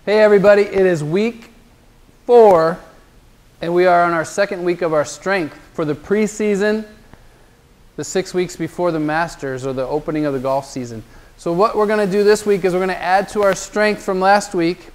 Hey everybody, it is week 4 and we are on our second week of our strength for the preseason, the 6 weeks before the Masters or the opening of the golf season. So what we're going to do this week is we're going to add to our strength from last week,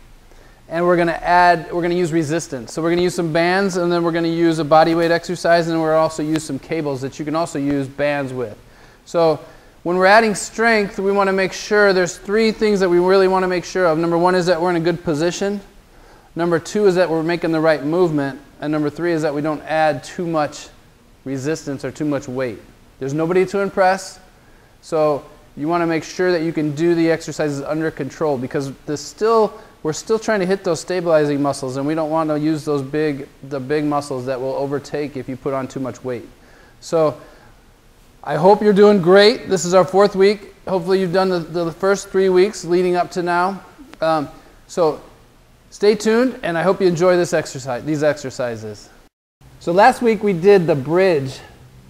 and we're going to use resistance. So we're going to use some bands, and then we're going to use a body weight exercise, and we're also use some cables that you can also use bands with. So when we're adding strength, we want to make sure there's 3 things that we really want to make sure of. Number 1 is that we're in a good position. Number 2 is that we're making the right movement. And number 3 is that we don't add too much resistance or too much weight. There's nobody to impress, so you want to make sure that you can do the exercises under control, because we're still trying to hit those stabilizing muscles, and we don't want to use the big muscles that will overtake if you put on too much weight. So I hope you're doing great. This is our 4th week. Hopefully you've done the first 3 weeks leading up to now. So stay tuned, and I hope you enjoy these exercises. So last week we did the bridge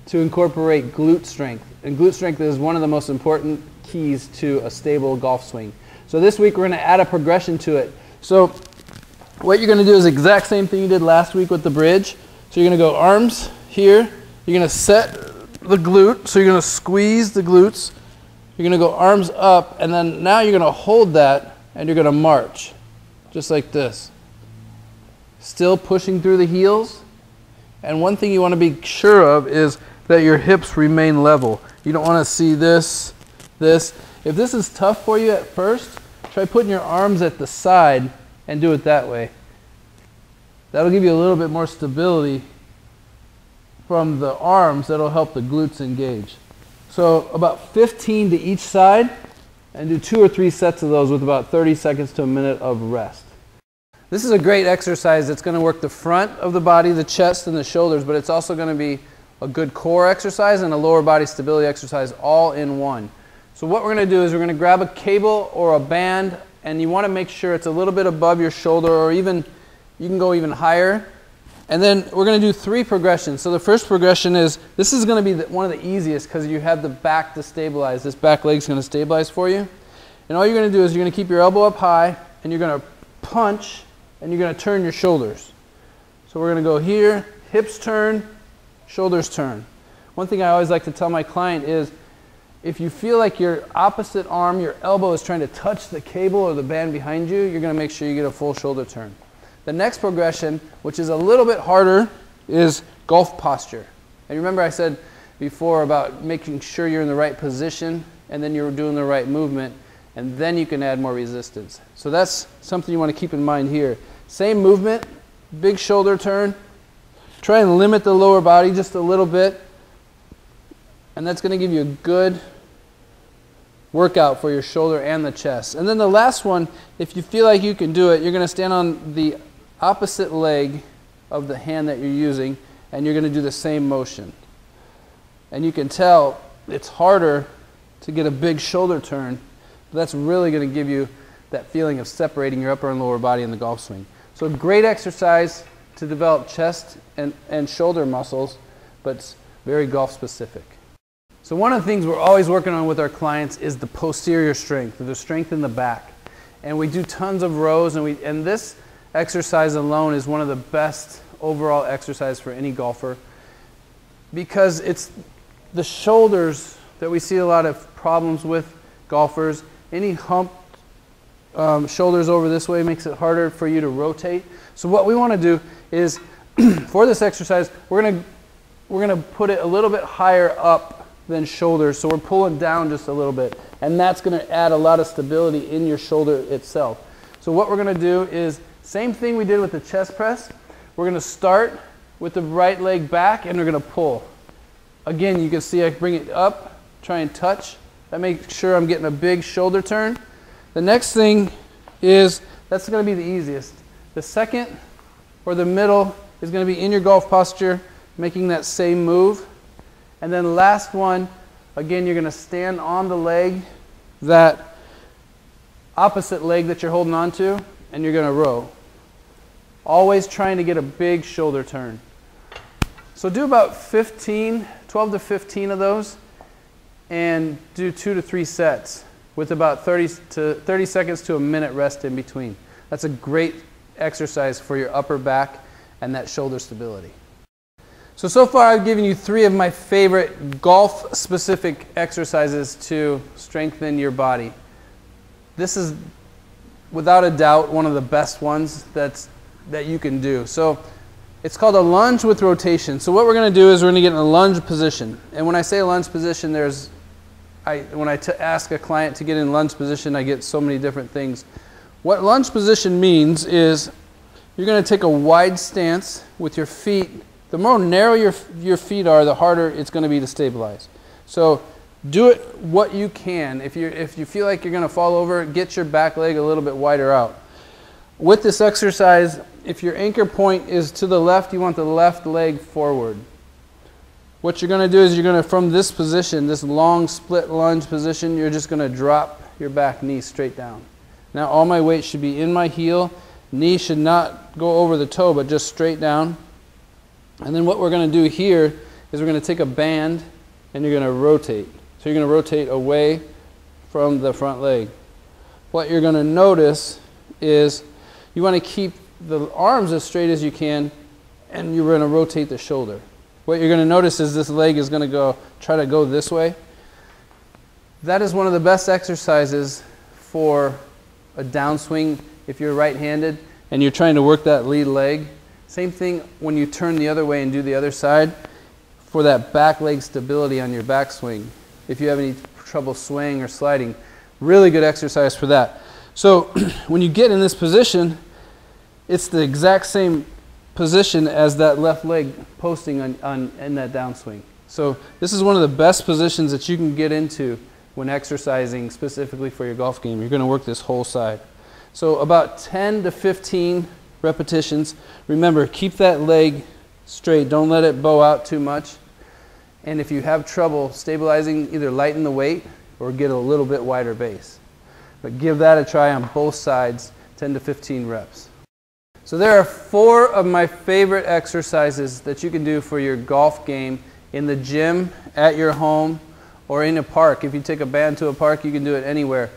to incorporate glute strength. And glute strength is one of the most important keys to a stable golf swing. So this week we're going to add a progression to it. So what you're going to do is the exact same thing you did last week with the bridge. So you're going to go arms here. You're going to set the glute, so you're going to squeeze the glutes. You're going to go arms up, and then now you're going to hold that and you're going to march just like this, still pushing through the heels. And one thing you want to be sure of is that your hips remain level. You don't want to see this. If this is tough for you at first, try putting your arms at the side and do it that way. That'll give you a little bit more stability from the arms. That'll help the glutes engage. So about 15 to each side, and do 2 or 3 sets of those with about 30 seconds to a minute of rest. This is a great exercise that's going to work the front of the body, the chest, and the shoulders, but it's also going to be a good core exercise and a lower body stability exercise all in one. So what we're going to do is we're going to grab a cable or a band, and you want to make sure it's a little bit above your shoulder, or even you can go even higher. And then we're going to do 3 progressions. So the first progression is, this is going to be one of the easiest because you have the back to stabilize. This back leg's going to stabilize for you. And all you're going to do is you're going to keep your elbow up high, and you're going to punch, and you're going to turn your shoulders. So we're going to go here, hips turn, shoulders turn. One thing I always like to tell my client is, if you feel like your opposite arm, your elbow is trying to touch the cable or the band behind you, you're going to make sure you get a full shoulder turn. The next progression, which is a little bit harder, is golf posture. And remember I said before about making sure you're in the right position, and then you're doing the right movement, and then you can add more resistance. So that's something you want to keep in mind here. Same movement, big shoulder turn. Try and limit the lower body just a little bit, and that's going to give you a good workout for your shoulder and the chest. And then the last one, if you feel like you can do it, you're going to stand on the opposite leg of the hand that you're using, and you're going to do the same motion. And you can tell it's harder to get a big shoulder turn, but that's really going to give you that feeling of separating your upper and lower body in the golf swing. So a great exercise to develop chest and shoulder muscles, but it's very golf specific. So one of the things we're always working on with our clients is the posterior strength, or the strength in the back. And we do tons of rows, and this exercise alone is one of the best overall exercise for any golfer, because it's the shoulders that we see a lot of problems with golfers. Any hump shoulders over this way makes it harder for you to rotate. So what we want to do is for this exercise, we're going to put it a little bit higher up than shoulders, so we're pulling down just a little bit, and that's going to add a lot of stability in your shoulder itself. So what we're going to do is same thing we did with the chest press. We're going to start with the right leg back, and we're going to pull. Again, you can see I bring it up, try and touch. That makes sure I'm getting a big shoulder turn. The next thing is, that's going to be the easiest. The second or the middle is going to be in your golf posture, making that same move. And then the last one, again, you're going to stand on the leg, that opposite leg that you're holding on to, and you're going to row. Always trying to get a big shoulder turn. So do about 12 to 15 of those, and do 2 to 3 sets with about 30 seconds to a minute rest in between. That's a great exercise for your upper back and that shoulder stability. So far I've given you 3 of my favorite golf-specific exercises to strengthen your body. This is, without a doubt, one of the best ones that you can do. So it's called a lunge with rotation. So what we're going to do is we're going to get in a lunge position. And when I say a lunge position, when I ask a client to get in lunge position, I get so many different things. What lunge position means is you're going to take a wide stance with your feet. The more narrow your feet are, the harder it's going to be to stabilize. So do it what you can. If you feel like you're going to fall over, get your back leg a little bit wider out. With this exercise, if your anchor point is to the left, you want the left leg forward. What you're going to do is you're going to, from this position, this long split lunge position, you're just going to drop your back knee straight down. Now all my weight should be in my heel. Knee should not go over the toe, but just straight down. And then what we're going to do here is we're going to take a band and you're going to rotate. So you're going to rotate away from the front leg. What you're going to notice is you want to keep the arms as straight as you can, and you're going to rotate the shoulder. What you're going to notice is this leg is going to try to go this way. That is one of the best exercises for a downswing if you're right-handed and you're trying to work that lead leg. Same thing when you turn the other way and do the other side for that back leg stability on your backswing. If you have any trouble swaying or sliding, really good exercise for that. So when you get in this position, it's the exact same position as that left leg posting in that downswing. So this is one of the best positions that you can get into when exercising specifically for your golf game. You're going to work this whole side. So about 10 to 15 repetitions. Remember, keep that leg straight. Don't let it bow out too much. And if you have trouble stabilizing, either lighten the weight or get a little bit wider base. But give that a try on both sides, 10 to 15 reps. So there are 4 of my favorite exercises that you can do for your golf game in the gym, at your home, or in a park. If you take a band to a park, you can do it anywhere.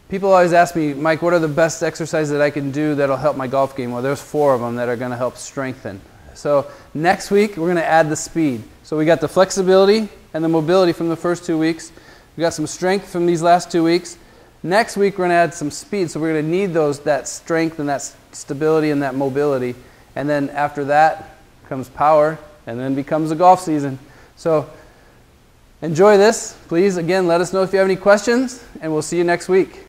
People always ask me, Mike, what are the best exercises that I can do that'll help my golf game? Well, there's 4 of them that are going to help strengthen. So next week, we're going to add the speed. So we got the flexibility and the mobility from the first 2 weeks. We got some strength from these last 2 weeks. Next week, we're going to add some speed. So we're going to need that strength and that stability and that mobility. And then after that comes power, and then becomes the golf season. So enjoy this. Please, again, let us know if you have any questions, and we'll see you next week.